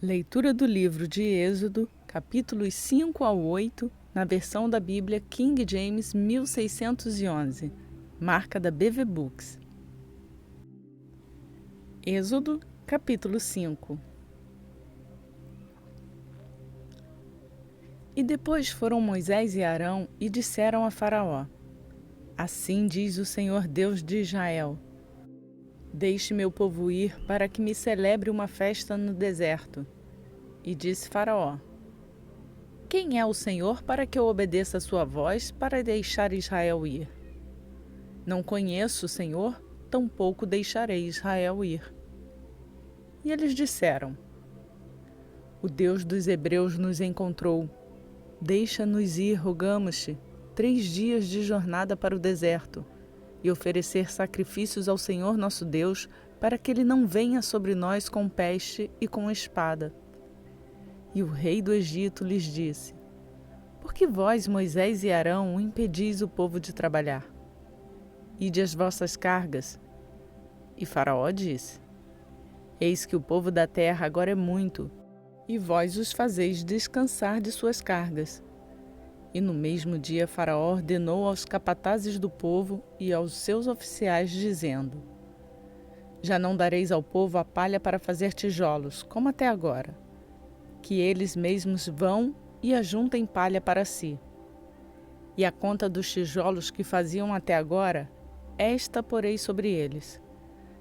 Leitura do livro de Êxodo, capítulos 5 ao 8, na versão da Bíblia King James 1611, marca da BV Books. Êxodo, capítulo 5. E depois foram Moisés e Arão e disseram a Faraó: Assim diz o Senhor Deus de Israel: Deixe meu povo ir para que me celebre uma festa no deserto. E disse Faraó: Quem é o Senhor para que eu obedeça a sua voz para deixar Israel ir? Não conheço o Senhor, tampouco deixarei Israel ir. E eles disseram: O Deus dos Hebreus nos encontrou. Deixa-nos ir, rogamos-te, 3 dias de jornada para o deserto, e oferecer sacrifícios ao Senhor nosso Deus, para que ele não venha sobre nós com peste e com espada. E o rei do Egito lhes disse: Por que vós, Moisés e Arão, impedis o povo de trabalhar? Ide as vossas cargas. E Faraó disse: Eis que o povo da terra agora é muito, e vós os fazeis descansar de suas cargas. E no mesmo dia Faraó ordenou aos capatazes do povo e aos seus oficiais, dizendo: Já não dareis ao povo a palha para fazer tijolos, como até agora, que eles mesmos vão e ajuntem palha para si. E a conta dos tijolos que faziam até agora, esta porei sobre eles.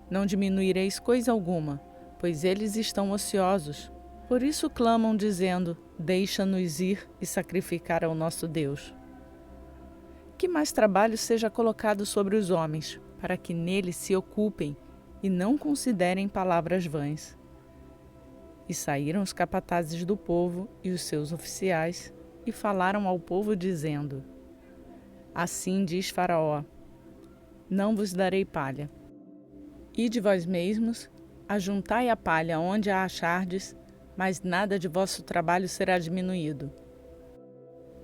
Não diminuireis coisa alguma, pois eles estão ociosos. Por isso clamam, dizendo: Deixa-nos ir e sacrificar ao nosso Deus. Que mais trabalho seja colocado sobre os homens, para que nele se ocupem e não considerem palavras vãs. E saíram os capatazes do povo e os seus oficiais, e falaram ao povo, dizendo: Assim diz Faraó: Não vos darei palha. Ide vós mesmos, ajuntai a palha onde a achardes, mas nada de vosso trabalho será diminuído.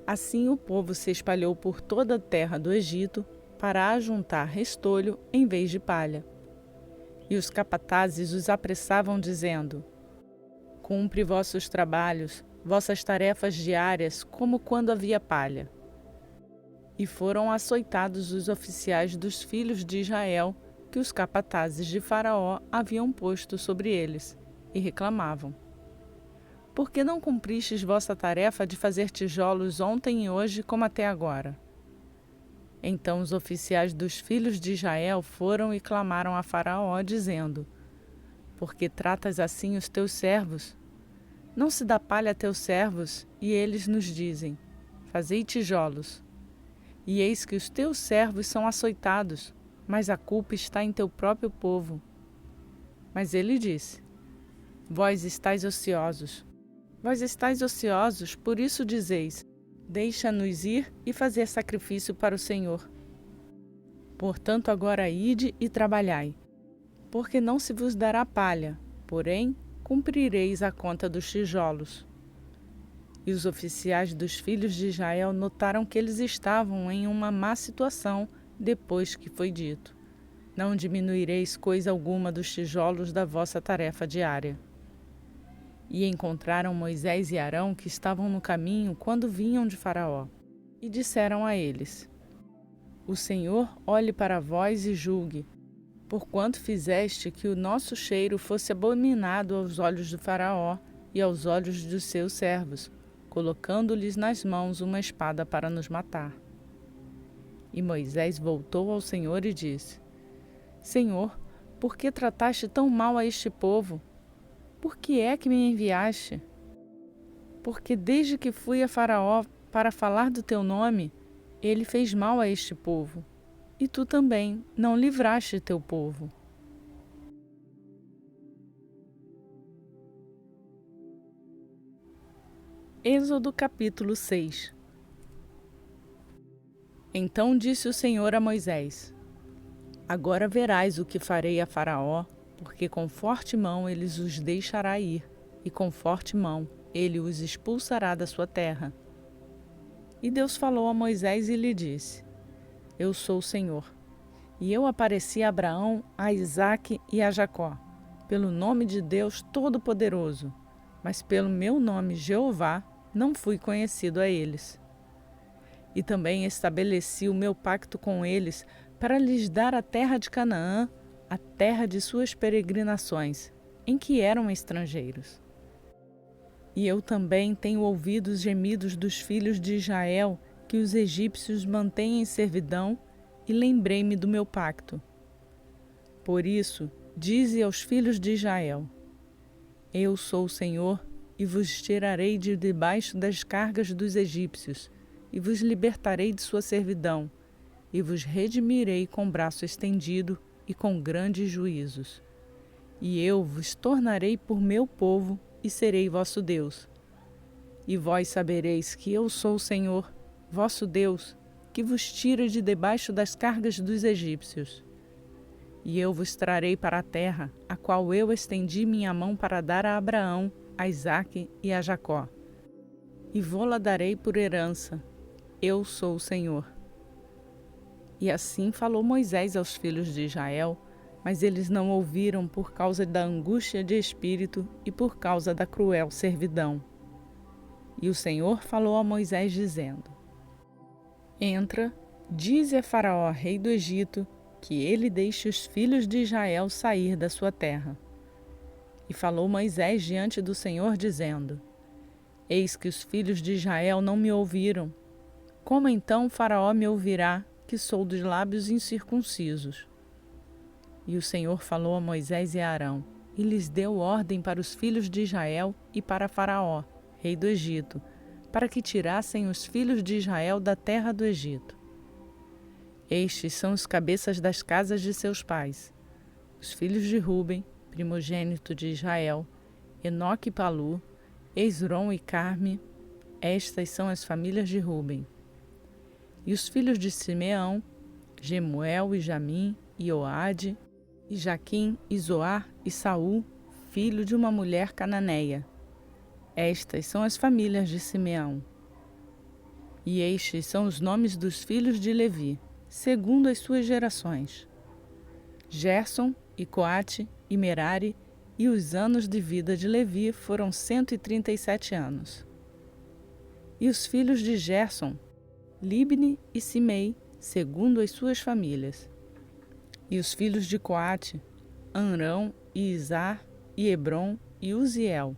Assim o povo se espalhou por toda a terra do Egito para ajuntar restolho em vez de palha. E os capatazes os apressavam, dizendo: Cumpre vossos trabalhos, vossas tarefas diárias, como quando havia palha. E foram açoitados os oficiais dos filhos de Israel, que os capatazes de Faraó haviam posto sobre eles, e reclamavam: Por que não cumpristes vossa tarefa de fazer tijolos ontem e hoje, como até agora? Então os oficiais dos filhos de Israel foram e clamaram a Faraó, dizendo: Por que tratas assim os teus servos? Não se dá palha a teus servos, e eles nos dizem: Fazei tijolos. E eis que os teus servos são açoitados, mas a culpa está em teu próprio povo. Mas ele disse: Vós estáis ociosos. Vós estáis ociosos, por isso dizeis: Deixa-nos ir e fazer sacrifício para o Senhor. Portanto, agora ide e trabalhai, porque não se vos dará palha, porém cumprireis a conta dos tijolos. E os oficiais dos filhos de Israel notaram que eles estavam em uma má situação depois que foi dito: Não diminuireis coisa alguma dos tijolos da vossa tarefa diária. E encontraram Moisés e Arão, que estavam no caminho quando vinham de Faraó, e disseram a eles: O Senhor olhe para vós e julgue, porquanto fizeste que o nosso cheiro fosse abominado aos olhos do Faraó e aos olhos dos seus servos, colocando-lhes nas mãos uma espada para nos matar. E Moisés voltou ao Senhor e disse: Senhor, por que trataste tão mal a este povo? Por que é que me enviaste? Porque desde que fui a Faraó para falar do teu nome, ele fez mal a este povo, e tu também não livraste teu povo. Êxodo capítulo 6. Então disse o Senhor a Moisés: Agora verás o que farei a Faraó, porque com forte mão ele os deixará ir, e com forte mão ele os expulsará da sua terra. E Deus falou a Moisés e lhe disse: Eu sou o Senhor. E eu apareci a Abraão, a Isaque e a Jacó, pelo nome de Deus Todo-Poderoso, mas pelo meu nome Jeová não fui conhecido a eles. E também estabeleci o meu pacto com eles para lhes dar a terra de Canaã, a terra de suas peregrinações, em que eram estrangeiros. E eu também tenho ouvido os gemidos dos filhos de Israel, que os egípcios mantêm em servidão, e lembrei-me do meu pacto. Por isso, dize aos filhos de Israel: Eu sou o Senhor, e vos tirarei de debaixo das cargas dos egípcios, e vos libertarei de sua servidão, e vos redimirei com braço estendido e com grandes juízos. E eu vos tornarei por meu povo, e serei vosso Deus. E vós sabereis que eu sou o Senhor, vosso Deus, que vos tira de debaixo das cargas dos egípcios. E eu vos trarei para a terra, a qual eu estendi minha mão para dar a Abraão, a Isaque e a Jacó. E vô-la darei por herança. Eu sou o Senhor. E assim falou Moisés aos filhos de Israel, mas eles não ouviram por causa da angústia de espírito e por causa da cruel servidão. E o Senhor falou a Moisés dizendo: Entra, dize a Faraó, rei do Egito, que ele deixe os filhos de Israel sair da sua terra. E falou Moisés diante do Senhor, dizendo: Eis que os filhos de Israel não me ouviram. Como então Faraó me ouvirá, que sou dos lábios incircuncisos? E o Senhor falou a Moisés e a Arão, e lhes deu ordem para os filhos de Israel e para Faraó, rei do Egito, para que tirassem os filhos de Israel da terra do Egito. Estes são os cabeças das casas de seus pais: os filhos de Ruben, primogênito de Israel, Enoque e Palu, Esrom e Carme. Estas são as famílias de Ruben. E os filhos de Simeão, Gemuel e Jamim, e Oade, e Jaquim, e Zoar e Saul, filho de uma mulher cananeia. Estas são as famílias de Simeão. E estes são os nomes dos filhos de Levi, segundo as suas gerações: Gerson, e Coate, e Merari, e os anos de vida de Levi foram 137 anos. E os filhos de Gerson, Libni e Simei, segundo as suas famílias. E os filhos de Coate, Amrão, e Izar, e Hebron, e Uziel.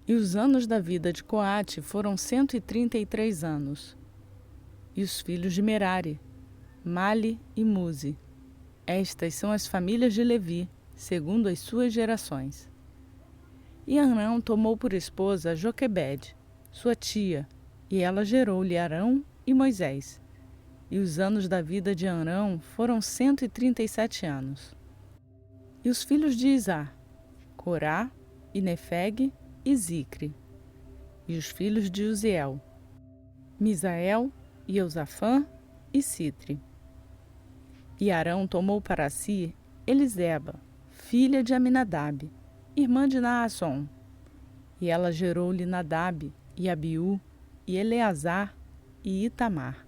E os anos da vida de Coate foram 133 anos. E os filhos de Merari, Mali e Muzi. Estas são as famílias de Levi, segundo as suas gerações. E Arão tomou por esposa Joquebede, sua tia, e ela gerou-lhe Arão e Moisés. E os anos da vida de Arão foram 137 anos. E os filhos de Izar, Corá, e Nefeg e Zicre. E os filhos de Uziel, Misael, e Eusafã e Citre. E Arão tomou para si Eliseba, filha de Aminadab, irmã de Naasson. E ela gerou-lhe Nadab, e Abiú, e Eleazar, e Itamar.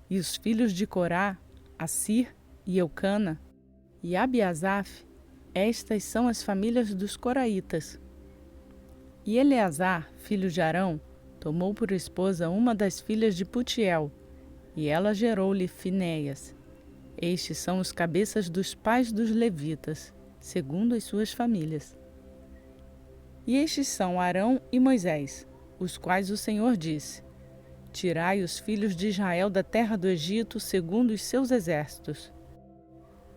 E os filhos de Corá, Assir, e Eucana, e Abiasaf. Estas são as famílias dos coraitas. E Eleazar, filho de Arão, tomou por esposa uma das filhas de Putiel, e ela gerou-lhe Finéias. Estes são os cabeças dos pais dos levitas, segundo as suas famílias. E estes são Arão e Moisés, os quais o Senhor disse: Tirai os filhos de Israel da terra do Egito segundo os seus exércitos.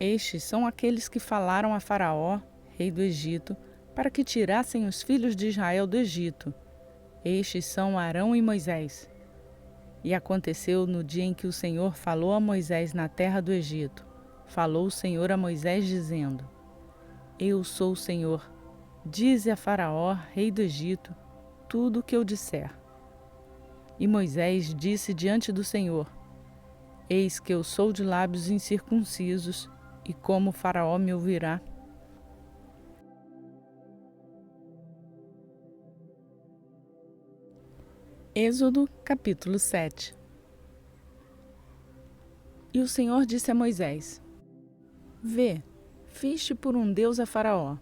Estes são aqueles que falaram a Faraó, rei do Egito, para que tirassem os filhos de Israel do Egito. Estes são Arão e Moisés. E aconteceu no dia em que o Senhor falou a Moisés na terra do Egito. Falou o Senhor a Moisés dizendo: Eu sou o Senhor. Dize a Faraó, rei do Egito, tudo o que eu disser. E Moisés disse diante do Senhor: Eis que eu sou de lábios incircuncisos, e como Faraó me ouvirá? Êxodo, capítulo 7. E o Senhor disse a Moisés: Vê, fiz-te por um Deus a Faraó,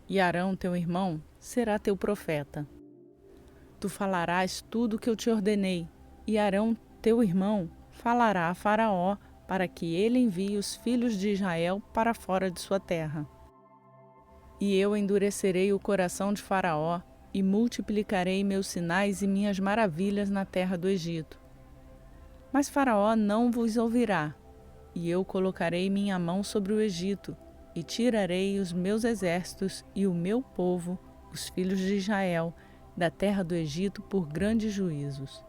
e Arão, teu irmão, será teu profeta. Tu falarás tudo o que eu te ordenei, e Arão, teu irmão, falará a Faraó, para que ele envie os filhos de Israel para fora de sua terra. E eu endurecerei o coração de Faraó, e multiplicarei meus sinais e minhas maravilhas na terra do Egito. Mas Faraó não vos ouvirá, e eu colocarei minha mão sobre o Egito, e tirarei os meus exércitos e o meu povo, os filhos de Israel, da terra do Egito por grandes juízos.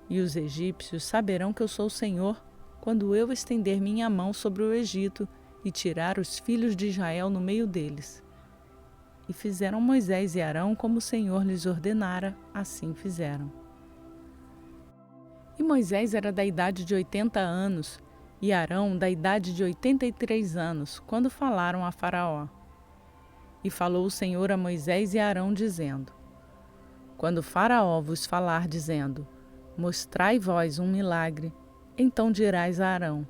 E os egípcios saberão que eu sou o Senhor, quando eu estender minha mão sobre o Egito e tirar os filhos de Israel no meio deles. E fizeram Moisés e Arão como o Senhor lhes ordenara, assim fizeram. E Moisés era da idade de 80 anos, e Arão da idade de 83 anos, quando falaram a Faraó. E falou o Senhor a Moisés e a Arão, dizendo: Quando Faraó vos falar, dizendo: Mostrai vós um milagre, então dirás a Arão: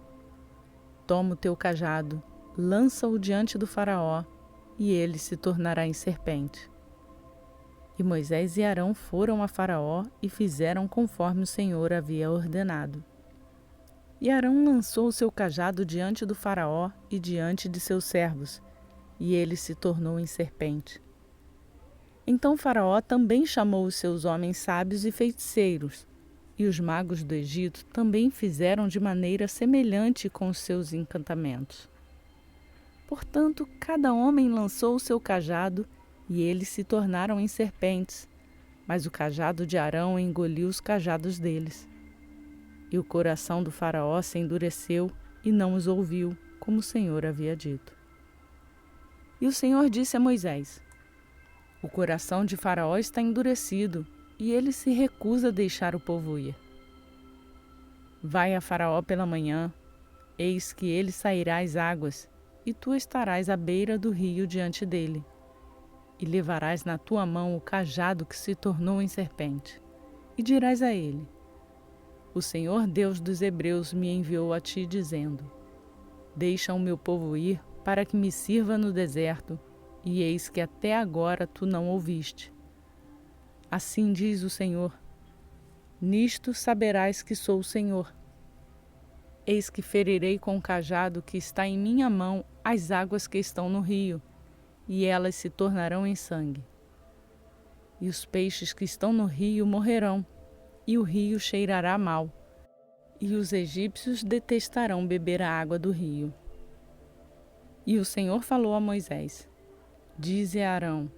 Toma o teu cajado, lança-o diante do Faraó, e ele se tornará em serpente. E Moisés e Arão foram a Faraó e fizeram conforme o Senhor havia ordenado. E Arão lançou o seu cajado diante do Faraó e diante de seus servos, e ele se tornou em serpente. Então Faraó também chamou os seus homens sábios e feiticeiros, e os magos do Egito também fizeram de maneira semelhante com os seus encantamentos. Portanto, cada homem lançou o seu cajado, e eles se tornaram em serpentes, mas o cajado de Arão engoliu os cajados deles. E o coração do Faraó se endureceu e não os ouviu, como o Senhor havia dito. E o Senhor disse a Moisés: O coração de Faraó está endurecido, e ele se recusa a deixar o povo ir. Vai a Faraó pela manhã, eis que ele sairá às águas, e tu estarás à beira do rio diante dele. E levarás na tua mão o cajado que se tornou em serpente, e dirás a ele: O Senhor Deus dos Hebreus me enviou a ti, dizendo: Deixa o meu povo ir, para que me sirva no deserto, e eis que até agora tu não ouviste. Assim diz o Senhor: Nisto saberás que sou o Senhor. Eis que ferirei com o cajado que está em minha mão as águas que estão no rio, e elas se tornarão em sangue. E os peixes que estão no rio morrerão, e o rio cheirará mal, e os egípcios detestarão beber a água do rio. E o Senhor falou a Moisés: Dize a Arão: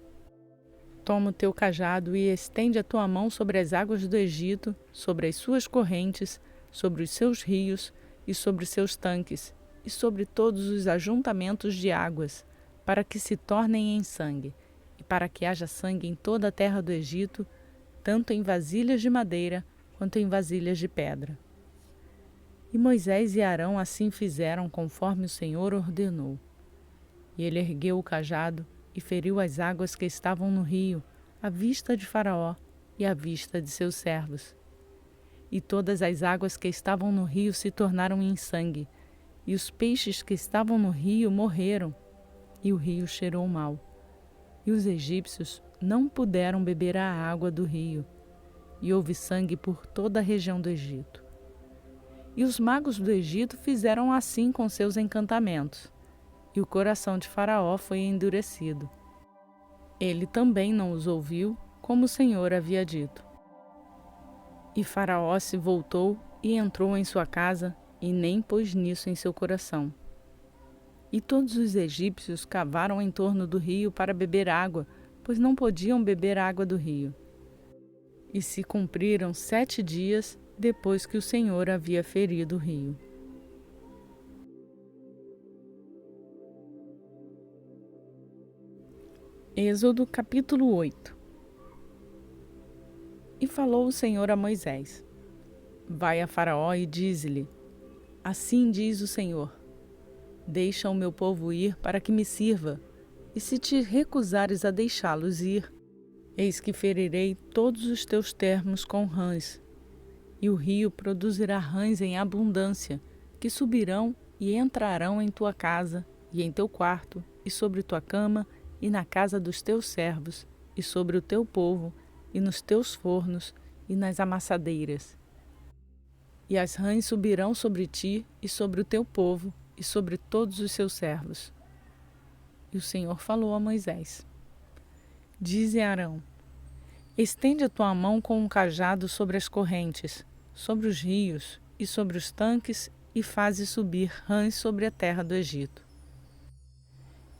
Toma o teu cajado e estende a tua mão sobre as águas do Egito, sobre as suas correntes, sobre os seus rios e sobre os seus tanques, e sobre todos os ajuntamentos de águas, para que se tornem em sangue, e para que haja sangue em toda a terra do Egito, tanto em vasilhas de madeira quanto em vasilhas de pedra. E Moisés e Arão assim fizeram conforme o Senhor ordenou. E ele ergueu o cajado e feriu as águas que estavam no rio, à vista de Faraó e à vista de seus servos. E todas as águas que estavam no rio se tornaram em sangue, e os peixes que estavam no rio morreram, e o rio cheirou mal. E os egípcios não puderam beber a água do rio, e houve sangue por toda a região do Egito. E os magos do Egito fizeram assim com seus encantamentos, e o coração de Faraó foi endurecido. Ele também não os ouviu, como o Senhor havia dito. E Faraó se voltou e entrou em sua casa, e nem pôs nisso em seu coração. E todos os egípcios cavaram em torno do rio para beber água, pois não podiam beber água do rio. E se cumpriram 7 dias depois que o Senhor havia ferido o rio. Êxodo capítulo 8. E falou o Senhor a Moisés: Vai a Faraó e dize-lhe: Assim diz o Senhor: Deixa o meu povo ir para que me sirva, e se te recusares a deixá-los ir, eis que ferirei todos os teus termos com rãs, e o rio produzirá rãs em abundância, que subirão e entrarão em tua casa, e em teu quarto, e sobre tua cama, e na casa dos teus servos, e sobre o teu povo, e nos teus fornos, e nas amassadeiras. E as rãs subirão sobre ti, e sobre o teu povo, e sobre todos os seus servos. E o Senhor falou a Moisés: Dize a Arão: Estende a tua mão com um cajado sobre as correntes, sobre os rios e sobre os tanques, e faze subir rãs sobre a terra do Egito.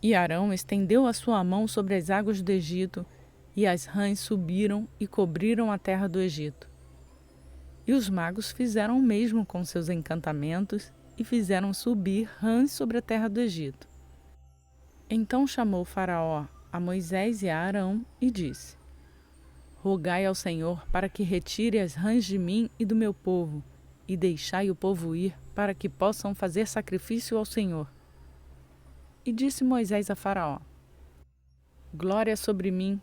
E Arão estendeu a sua mão sobre as águas do Egito, e as rãs subiram e cobriram a terra do Egito. E os magos fizeram o mesmo com seus encantamentos, e fizeram subir rãs sobre a terra do Egito. Então chamou Faraó a Moisés e a Arão e disse: Rogai ao Senhor para que retire as rãs de mim e do meu povo, e deixai o povo ir, para que possam fazer sacrifício ao Senhor. E disse Moisés a Faraó: Glória sobre mim!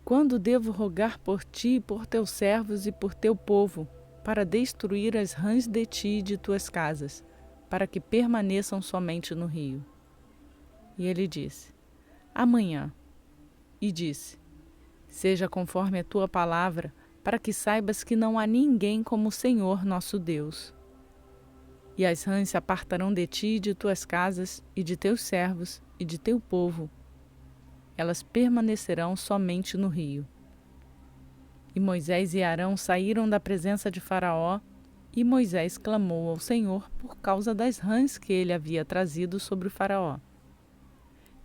Quando devo rogar por ti e por teus servos e por teu povo, para destruir as rãs de ti e de tuas casas, para que permaneçam somente no rio? E ele disse: Amanhã. E disse: Seja conforme a tua palavra, para que saibas que não há ninguém como o Senhor nosso Deus. E as rãs se apartarão de ti e de tuas casas, e de teus servos, e de teu povo. Elas permanecerão somente no rio. E Moisés e Arão saíram da presença de Faraó, e Moisés clamou ao Senhor por causa das rãs que ele havia trazido sobre o Faraó.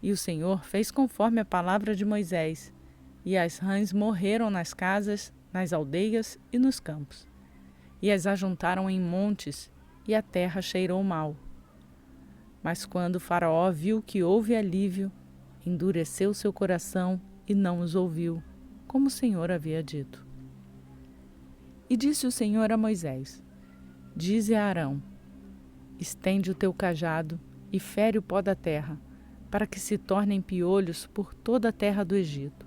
E o Senhor fez conforme a palavra de Moisés, e as rãs morreram nas casas, nas aldeias e nos campos. E as ajuntaram em montes, e a terra cheirou mal. Mas quando Faraó viu que houve alívio, endureceu seu coração e não os ouviu, como o Senhor havia dito. E disse o Senhor a Moisés: Dize a Arão: Estende o teu cajado e fere o pó da terra, para que se tornem piolhos por toda a terra do Egito.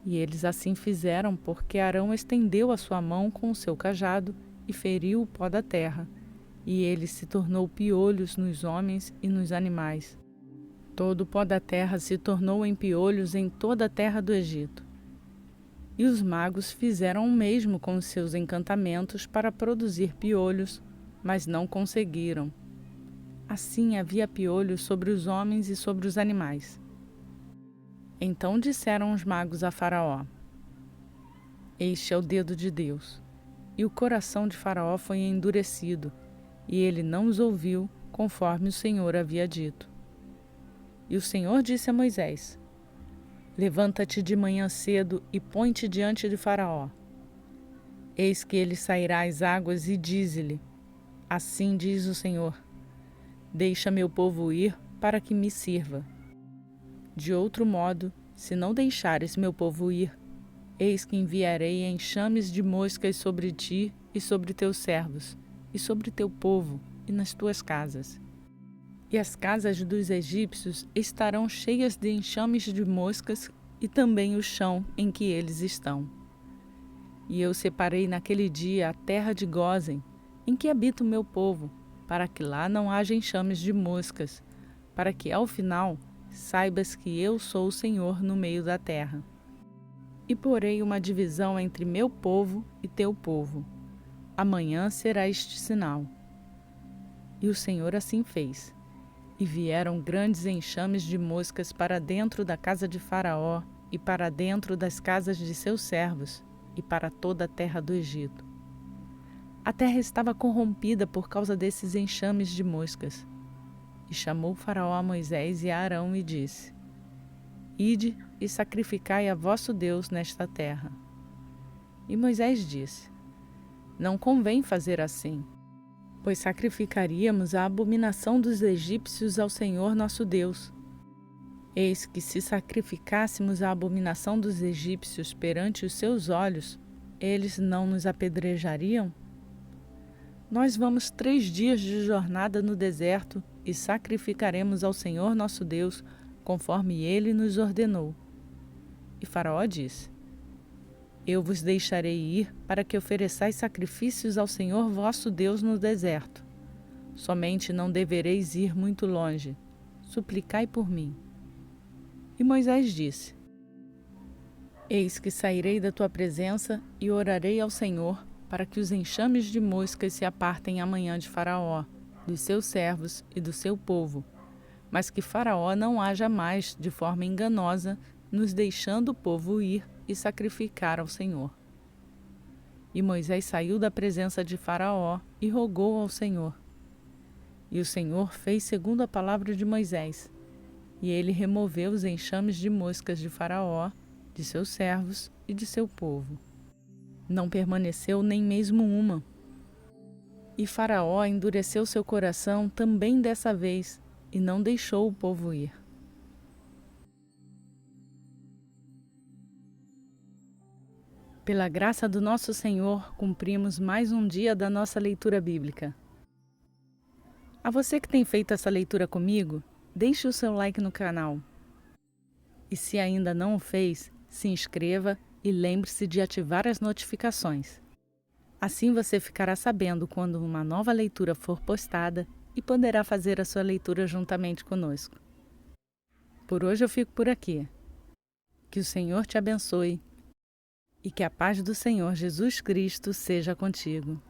E eles assim fizeram, porque Arão estendeu a sua mão com o seu cajado e feriu o pó da terra, e ele se tornou piolhos nos homens e nos animais. Todo o pó da terra se tornou em piolhos em toda a terra do Egito. E os magos fizeram o mesmo com os seus encantamentos para produzir piolhos, mas não conseguiram. Assim havia piolhos sobre os homens e sobre os animais. Então disseram os magos a Faraó: Este é o dedo de Deus. E o coração de Faraó foi endurecido, e ele não os ouviu, conforme o Senhor havia dito. E o Senhor disse a Moisés: Levanta-te de manhã cedo e põe-te diante de Faraó. Eis que ele sairá às águas e dize-lhe: Assim diz o Senhor: Deixa meu povo ir para que me sirva. De outro modo, se não deixares meu povo ir, eis que enviarei enxames de moscas sobre ti e sobre teus servos, e sobre teu povo e nas tuas casas. E as casas dos egípcios estarão cheias de enxames de moscas, e também o chão em que eles estão. E eu separei naquele dia a terra de Gósen, em que habita o meu povo, para que lá não haja enxames de moscas, para que ao final saibas que eu sou o Senhor no meio da terra. E porei uma divisão entre meu povo e teu povo. Amanhã será este sinal. E o Senhor assim fez. E vieram grandes enxames de moscas para dentro da casa de Faraó, e para dentro das casas de seus servos, e para toda a terra do Egito. A terra estava corrompida por causa desses enxames de moscas. E chamou Faraó a Moisés e a Arão e disse: Ide e sacrificai a vosso Deus nesta terra. E Moisés disse: Não convém fazer assim, pois sacrificaríamos a abominação dos egípcios ao Senhor nosso Deus. Eis que se sacrificássemos a abominação dos egípcios perante os seus olhos, eles não nos apedrejariam? Nós vamos 3 dias de jornada no deserto e sacrificaremos ao Senhor nosso Deus, conforme ele nos ordenou. E Faraó disse: Eu vos deixarei ir para que ofereçais sacrifícios ao Senhor vosso Deus no deserto. Somente não devereis ir muito longe. Suplicai por mim. E Moisés disse: Eis que sairei da tua presença e orarei ao Senhor para que os enxames de moscas se apartem amanhã de Faraó, dos seus servos e do seu povo, mas que Faraó não haja mais de forma enganosa, nos deixando o povo ir e sacrificar ao Senhor. E Moisés saiu da presença de Faraó e rogou ao Senhor. E o Senhor fez segundo a palavra de Moisés, e ele removeu os enxames de moscas de Faraó, de seus servos e de seu povo. Não permaneceu nem mesmo uma. E Faraó endureceu seu coração também dessa vez, e não deixou o povo ir. Pela graça do nosso Senhor, cumprimos mais um dia da nossa leitura bíblica. A você que tem feito essa leitura comigo, deixe o seu like no canal. E se ainda não o fez, se inscreva e lembre-se de ativar as notificações. Assim você ficará sabendo quando uma nova leitura for postada e poderá fazer a sua leitura juntamente conosco. Por hoje eu fico por aqui. Que o Senhor te abençoe e que a paz do Senhor Jesus Cristo seja contigo.